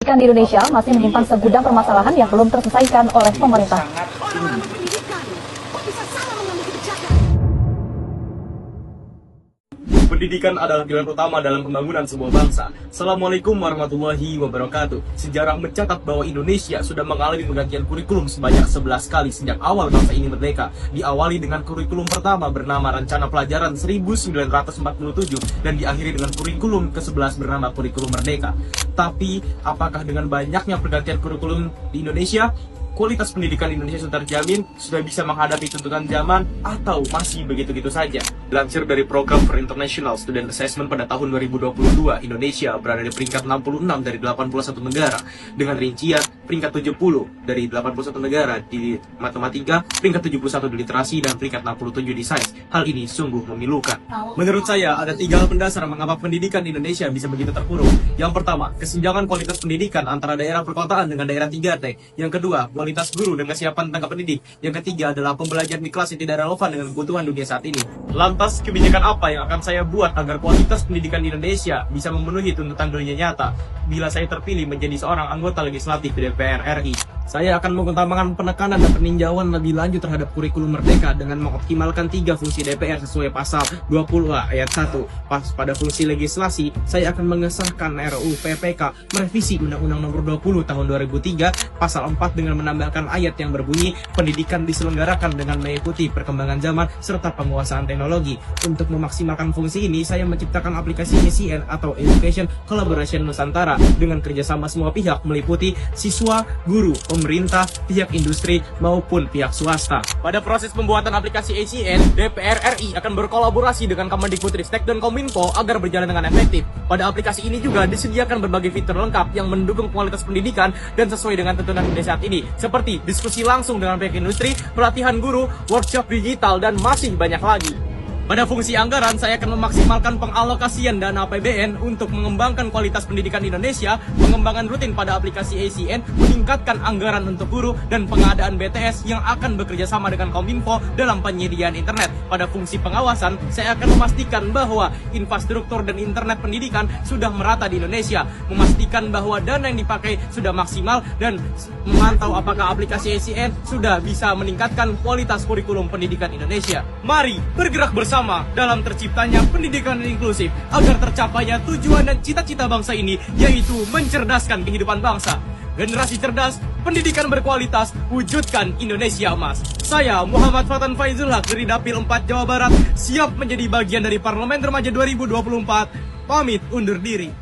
Pendidikan di Indonesia masih menyimpan segudang permasalahan yang belum terselesaikan oleh pemerintah. Pendidikan adalah pilar utama dalam pembangunan sebuah bangsa. Assalamualaikum warahmatullahi wabarakatuh. Sejarah mencatat bahwa Indonesia sudah mengalami penggantian kurikulum sebanyak 11 kali sejak awal bangsa ini merdeka. Diawali dengan kurikulum pertama bernama Rencana Pelajaran 1947 dan diakhiri dengan kurikulum ke-11 bernama Kurikulum Merdeka. Tapi, apakah dengan banyaknya pergantian kurikulum di Indonesia, kualitas pendidikan Indonesia sudah terjamin, sudah bisa menghadapi tuntutan zaman, atau masih begitu-gitu saja? Dilansir dari Program for International Student Assessment pada tahun 2022, Indonesia berada di peringkat 66 dari 81 negara, dengan rincian peringkat 70 dari 81 negara di matematika, peringkat 71 di literasi, dan peringkat 67 di sains. Hal ini sungguh memilukan. Menurut saya, ada 3 hal mendasar mengapa pendidikan di Indonesia bisa begitu terpuruk. Yang pertama, kesenjangan kualitas pendidikan antara daerah perkotaan dengan daerah 3T. Yang kedua, kualitas guru dan kesiapan tenaga pendidik. Yang ketiga adalah pembelajaran di kelas yang tidak relevan dengan kebutuhan dunia saat ini. Lantas, kebijakan apa yang akan saya buat agar kualitas pendidikan di Indonesia bisa memenuhi tuntutan dunia nyata bila saya terpilih menjadi seorang anggota legislatif di DPR RI? Saya akan mengutamakan penekanan dan peninjauan lebih lanjut terhadap kurikulum merdeka dengan mengoptimalkan 3 fungsi DPR sesuai pasal 20A ayat 1. Pada fungsi legislasi, saya akan mengesahkan RUU PPK merevisi Undang-Undang Nomor 20 Tahun 2003 pasal 4 dengan menambahkan ayat yang berbunyi pendidikan diselenggarakan dengan mengikuti perkembangan zaman serta penguasaan teknologi. Untuk memaksimalkan fungsi ini, saya menciptakan aplikasi ECN atau Education Collaboration Nusantara dengan kerjasama semua pihak meliputi siswa, guru, pemerintah, pihak industri, maupun pihak swasta. Pada proses pembuatan aplikasi ECN, DPR RI akan berkolaborasi dengan Kemendikbudristek dan Kominfo agar berjalan dengan efektif. Pada aplikasi ini juga disediakan berbagai fitur lengkap yang mendukung kualitas pendidikan dan sesuai dengan tuntutan dunia saat ini, seperti diskusi langsung dengan pihak industri, pelatihan guru, workshop digital, dan masih banyak lagi. Pada fungsi anggaran, saya akan memaksimalkan pengalokasian dana APBN untuk mengembangkan kualitas pendidikan Indonesia, pengembangan rutin pada aplikasi ECN, meningkatkan anggaran untuk guru, dan pengadaan BTS yang akan bekerja sama dengan Kominfo dalam penyediaan internet. Pada fungsi pengawasan, saya akan memastikan bahwa infrastruktur dan internet pendidikan sudah merata di Indonesia, memastikan bahwa dana yang dipakai sudah maksimal, dan memantau apakah aplikasi ECN sudah bisa meningkatkan kualitas kurikulum pendidikan Indonesia. Mari bergerak bersama dalam terciptanya pendidikan yang inklusif agar tercapainya tujuan dan cita-cita bangsa ini, yaitu mencerdaskan kehidupan bangsa. Generasi cerdas, pendidikan berkualitas, wujudkan Indonesia emas. Saya Muhammad Fatan Faizul Haq dari Dapil 4 Jawa Barat, siap menjadi bagian dari Parlemen Remaja 2024. Pamit undur diri.